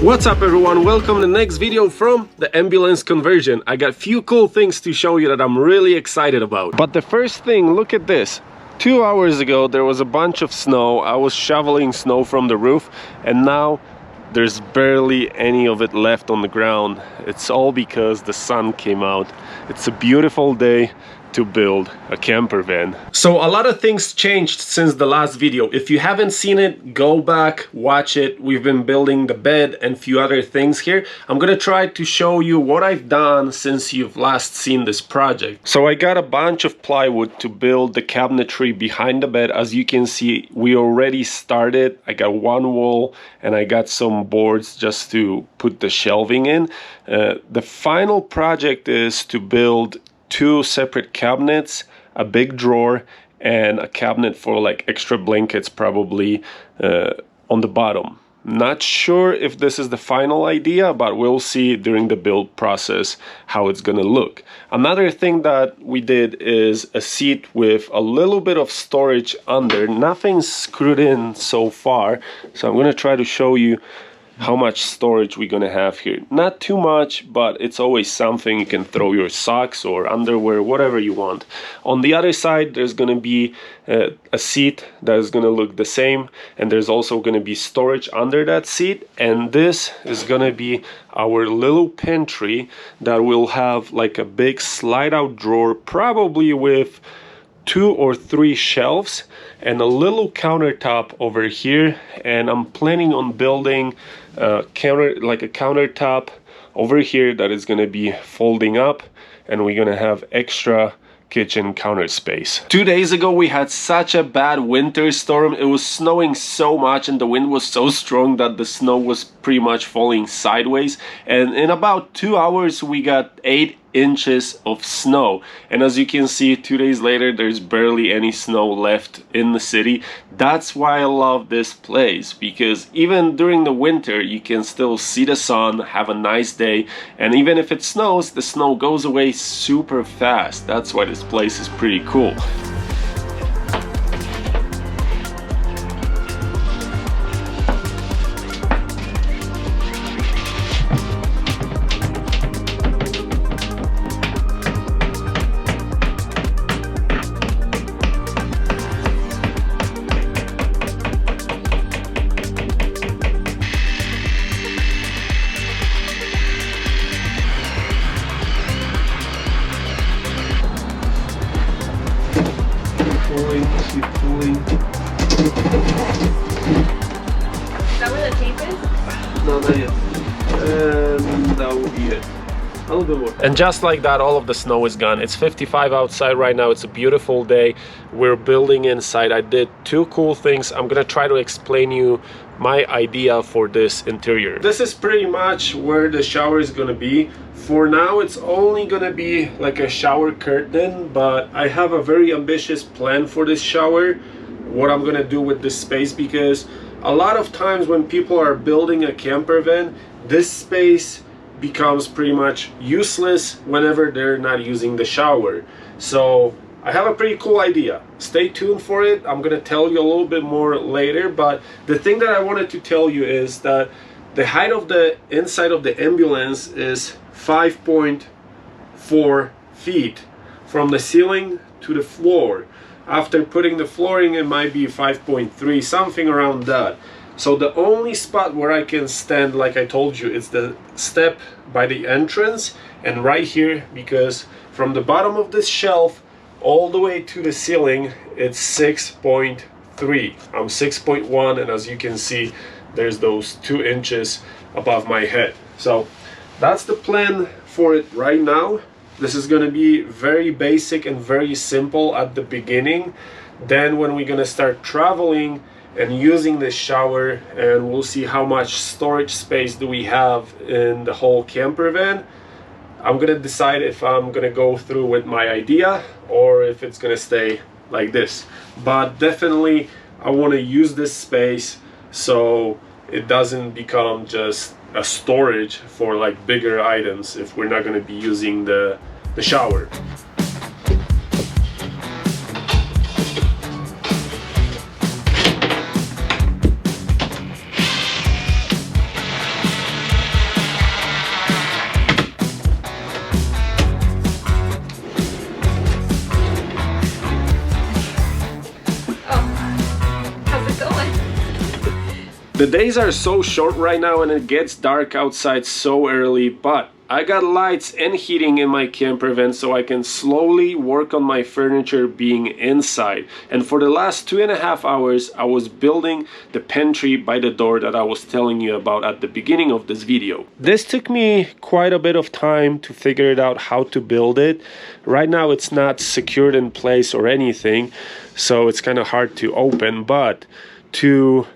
What's up everyone, welcome to the next video from the ambulance conversion. I got a few cool things to show you that I'm really excited about. But the first thing, look at this. 2 hours ago there was a bunch of snow. I was shoveling snow from the roof and now there's barely any of it left on the ground. It's all because the sun came out. It's a beautiful day to build a camper van. So a lot of things changed since the last video. If you haven't seen it, go back, watch it. We've been building the bed and a few other things here. I'm gonna try to show you what I've done since you've last seen this project. So I got a bunch of plywood to build the cabinetry behind the bed. As you can see, we already started. I got one wall and I got some boards just to put the shelving in. The final project is to build 2 separate cabinets, a big drawer, and a cabinet for like extra blankets probably on the bottom. Not sure if this is the final idea, but we'll see during the build process how it's gonna look. Another thing that we did is a seat with a little bit of storage under. Nothing's screwed in so far, so I'm gonna try to show you how much storage we're gonna have here. Not too much, but it's always something. You can throw your socks or underwear, whatever you want. On the other side, there's gonna be a seat that is gonna look the same, and there's also gonna be storage under that seat. And this is gonna be our little pantry that will have like a big slide out drawer, probably with 2 or 3 shelves and a little countertop over here. And I'm planning on building a countertop over here that is going to be folding up, and we're going to have extra kitchen counter space. 2 days ago we had such a bad winter storm. It was snowing so much and the wind was so strong that the snow was pretty much falling sideways, and in about 2 hours we got 8 inches of snow. And as you can see, 2 days later there's barely any snow left in the city. That's why I love this place, because even during the winter you can still see the sun, have a nice day, and even if it snows, the snow goes away super fast. That's why this place is pretty cool. Pulling. Is that where the tape is? No, not yet. And that will be it. A little bit more. And just like that, all of the snow is gone. It's 55 outside right now. It's a beautiful day. We're building inside. I did 2 cool things. I'm gonna try to explain you my idea for this interior. This is pretty much where the shower is gonna be. For now, it's only gonna be like a shower curtain, but I have a very ambitious plan for this shower, what I'm gonna do with this space, because a lot of times when people are building a camper van, this space becomes pretty much useless whenever they're not using the shower. So I have a pretty cool idea. Stay tuned for it. I'm gonna tell you a little bit more later, but the thing that I wanted to tell you is that the height of the inside of the ambulance is 5.4 feet from the ceiling to the floor. After putting the flooring, it might be 5.3, something around that. So the only spot where I can stand, like I told you, it's the step by the entrance and right here, because from the bottom of this shelf all the way to the ceiling it's 6.3. I'm 6.1, and as you can see there's those 2 inches above my head. So that's the plan for it right now. This is going to be very basic and very simple at the beginning. Then when we're going to start traveling and using this shower, and we'll see how much storage space do we have in the whole camper van, I'm gonna decide if I'm gonna go through with my idea or if it's gonna stay like this. But definitely I want to use this space so it doesn't become just a storage for like bigger items if we're not going to be using the shower. The days are so short right now and it gets dark outside so early, but I got lights and heating in my camper van so I can slowly work on my furniture being inside. And for the last 2.5 hours, I was building the pantry by the door that I was telling you about at the beginning of this video. This took me quite a bit of time to figure it out how to build it. Right now it's not secured in place or anything, so it's kind of hard to open, but to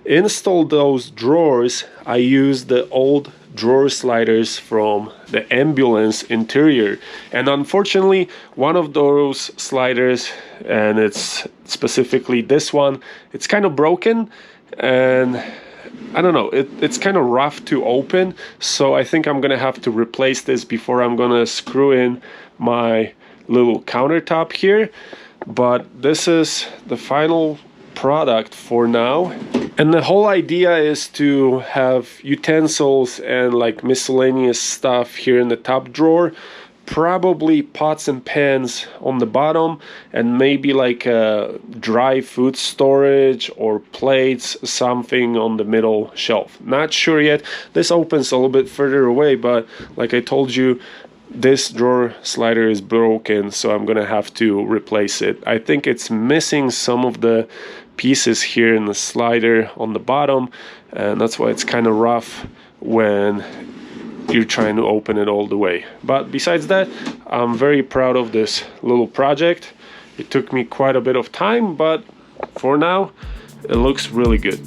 install those drawers, I used the old drawer sliders from the ambulance interior, and unfortunately one of those sliders, and it's specifically this one, it's kind of broken, and I don't know, it's kind of rough to open, so I think I'm gonna have to replace this before I'm gonna screw in my little countertop here. But this is the final product for now, and the whole idea is to have utensils and like miscellaneous stuff here in the top drawer, probably pots and pans on the bottom, and maybe like a dry food storage or plates, something on the middle shelf. Not sure yet. This opens a little bit further away, but like I told you, this drawer slider is broken, so I'm gonna have to replace it. I think it's missing some of the pieces here in the slider on the bottom, and that's why it's kind of rough when you're trying to open it all the way. But besides that, I'm very proud of this little project. It took me quite a bit of time, but for now it looks really good.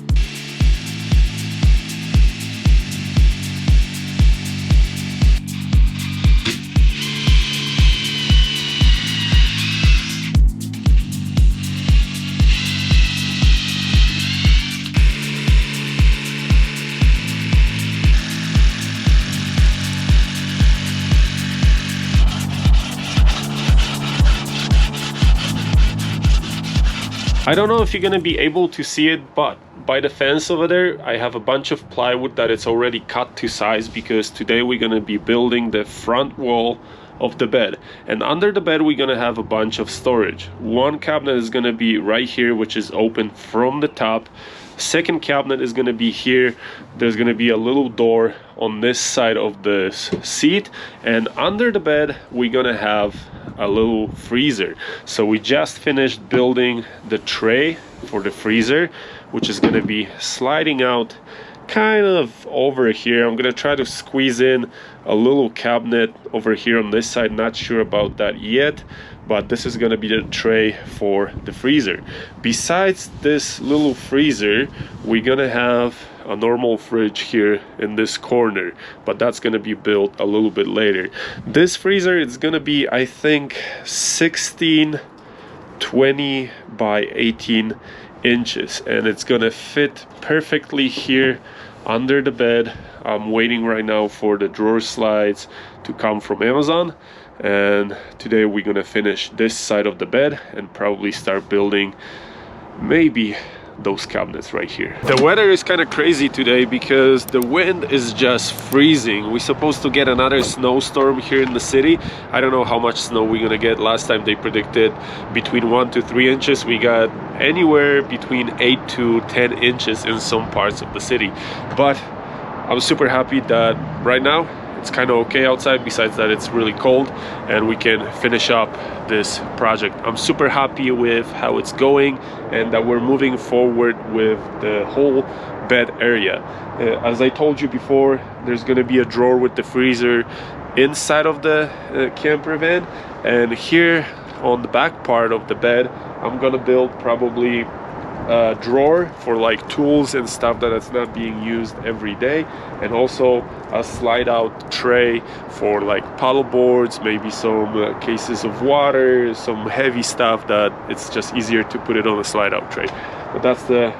I don't know if you're gonna be able to see it, but by the fence over there, I have a bunch of plywood that it's already cut to size, because today we're gonna be building the front wall of the bed, and under the bed we're gonna have a bunch of storage. One cabinet is gonna be right here, which is open from the top. Second cabinet is gonna be here. There's gonna be a little door on this side of the seat, and under the bed we're gonna have a little freezer. So we just finished building the tray for the freezer, which is gonna be sliding out kind of over here. I'm gonna try to squeeze in a little cabinet over here on this side. Not sure about that yet, but this is gonna be the tray for the freezer. Besides this little freezer, we're gonna have a normal fridge here in this corner, but that's gonna be built a little bit later. This freezer is gonna be, I think, 16-20 by 18 inches, and it's gonna fit perfectly here under the bed. I'm waiting right now for the drawer slides to come from Amazon, and today we're gonna finish this side of the bed and probably start building maybe those cabinets right here. The weather is kind of crazy today because the wind is just freezing. We're supposed to get another snowstorm here in the city. I don't know how much snow we're gonna get. Last time they predicted between 1 to 3 inches. We got anywhere between 8 to 10 inches in some parts of the city. But I'm super happy that right now it's kind of okay outside. Besides that, it's really cold, and we can finish up this project. I'm super happy with how it's going and that we're moving forward with the whole bed area. As I told you before, there's going to be a drawer with the freezer inside of the camper van, and here on the back part of the bed I'm gonna build probably a drawer for like tools and stuff that is not being used every day, and also a slide out tray for like paddle boards, maybe some cases of water, some heavy stuff that it's just easier to put it on a slide out tray. But that's the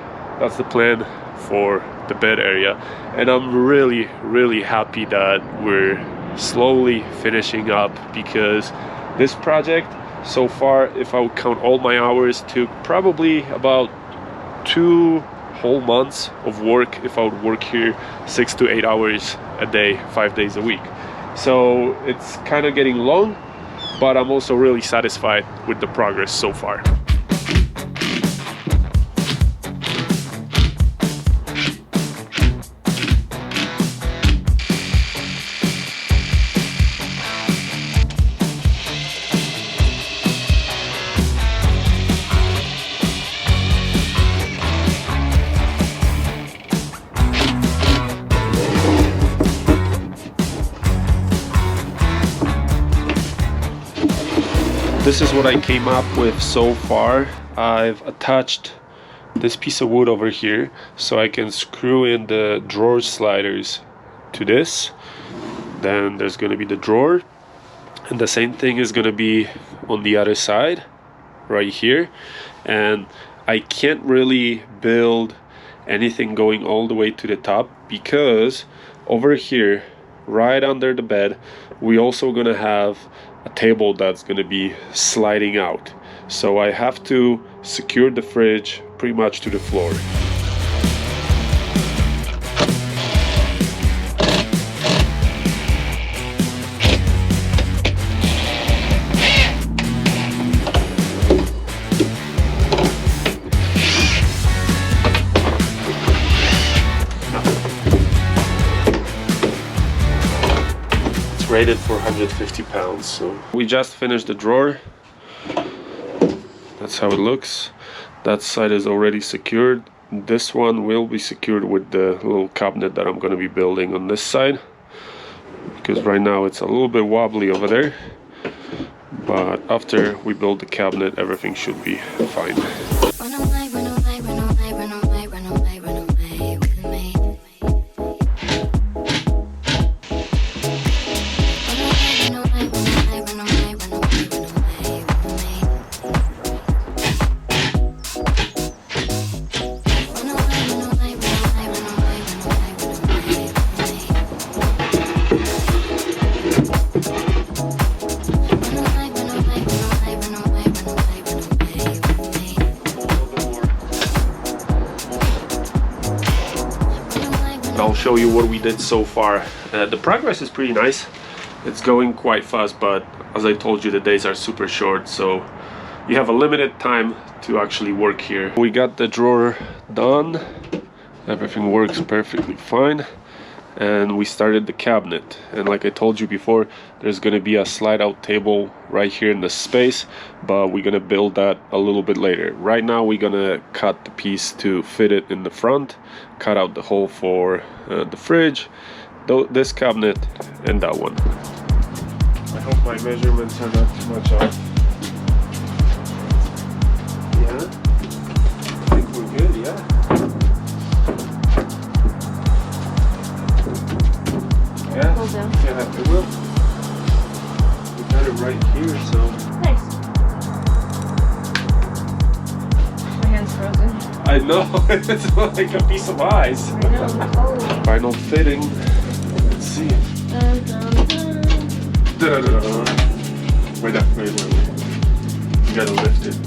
plan for the bed area, and I'm really happy that we're slowly finishing up, because this project so far, if I would count all my hours, took probably about 2 whole months of work if I would work here 6 to 8 hours a day, 5 days a week. So it's kind of getting long, but I'm also really satisfied with the progress so far. This is what I came up with so far. I've attached this piece of wood over here so I can screw in the drawer sliders to this. Then there's going to be the drawer, and the same thing is going to be on the other side right here. And I can't really build anything going all the way to the top because over here right under the bed we also going to have a table that's going to be sliding out, so I have to secure the fridge pretty much to the floor. Rated for 150 pounds. So we just finished the drawer. That's how it looks. That side is already secured. This one will be secured with the little cabinet that I'm going to be building on this side, because right now it's a little bit wobbly over there, but after we build the cabinet everything should be fine. I'll show you what we did so far. The progress is pretty nice. It's going quite fast, but as I told you, the days are super short, so you have a limited time to actually work here. We got the drawer done. Everything works perfectly fine. And we started the cabinet, and like I told you before, there's going to be a slide out table right here in the space, but we're going to build that a little bit later. Right now we're going to cut the piece to fit it in the front, cut out the hole for the fridge, this cabinet and that one. I hope my measurements are not too much off. Yeah, I think we're good. Yeah. Yeah, it will. We got it right here, so. Nice. My hand's frozen. I know, it's like a piece of ice. I know. Oh. Final fitting. Let's see. Dun, dun, dun. Wait. You gotta lift it.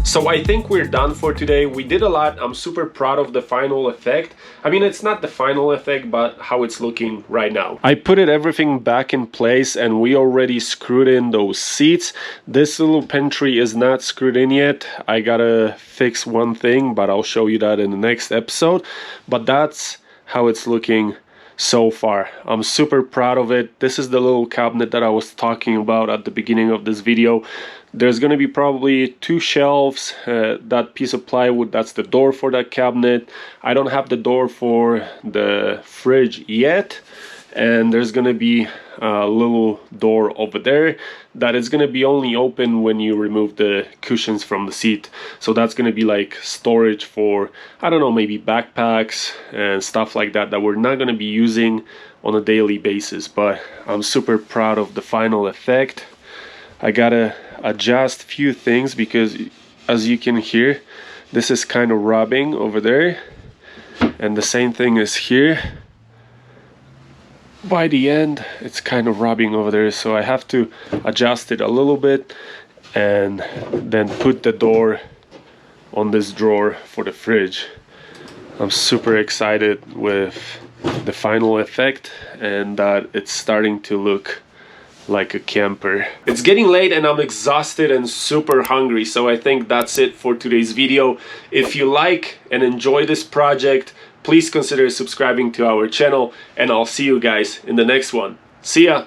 So I think we're done for today. We did a lot. I'm super proud of the final effect. I mean, it's not the final effect, but how it's looking right now. I put everything back in place and we already screwed in those seats. This little pantry is not screwed in yet. I gotta fix one thing, but I'll show you that in the next episode. But that's how it's looking so far. I'm super proud of it. This is the little cabinet that I was talking about at the beginning of this video. There's going to be probably 2 shelves, that piece of plywood, that's the door for that cabinet. I don't have the door for the fridge yet, and there's going to be a little door over there that is going to be only open when you remove the cushions from the seat. So that's going to be like storage for, I don't know, maybe backpacks and stuff like that that we're not going to be using on a daily basis. But I'm super proud of the final effect. I gotta adjust a few things because, as you can hear, this is kind of rubbing over there, and the same thing is here. By the end it's kind of rubbing over there, so I have to adjust it a little bit and then put the door on this drawer for the fridge. I'm super excited with the final effect and that it's starting to look like a camper. It's getting late and I'm exhausted and super hungry, so I think that's it for today's video. If you like and enjoy this project, please consider subscribing to our channel, and I'll see you guys in the next one. See ya!